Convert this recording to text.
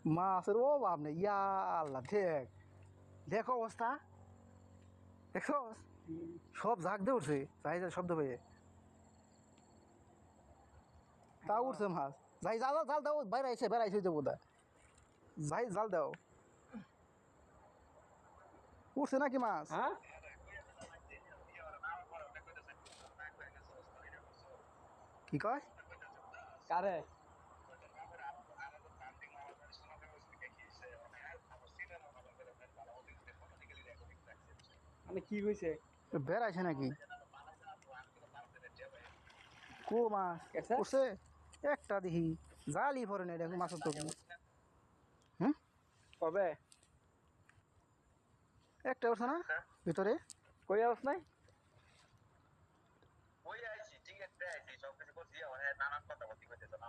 মাছের অভাব নেই ইয়া আল্লাহ দেখ দেখ অবস্থা দেখছ সব ঝাঁক দিয়ে উঠছে যাই যাই শব্দ পেয়ে তা উঠছে মাছ যাই জাল জাল দাও বেড়াইছে বেড়াইছে যে বোধ যাই জাল দাও উঠছে নাকি মাছ হ্যাঁ কি কয় কারে মানে কি হয়েছে বেড়াইছে নাকি কো মাছ কেসে? উঠছে একটা দেখি জালই পরে না এটা মাছের তো হুম কবে একটা উঠছে না ভিতরে কই আস নাই ওই আইছি ঠিক আছে আইছি সব কিছু করছি নানান কথা বলতে করতেছে না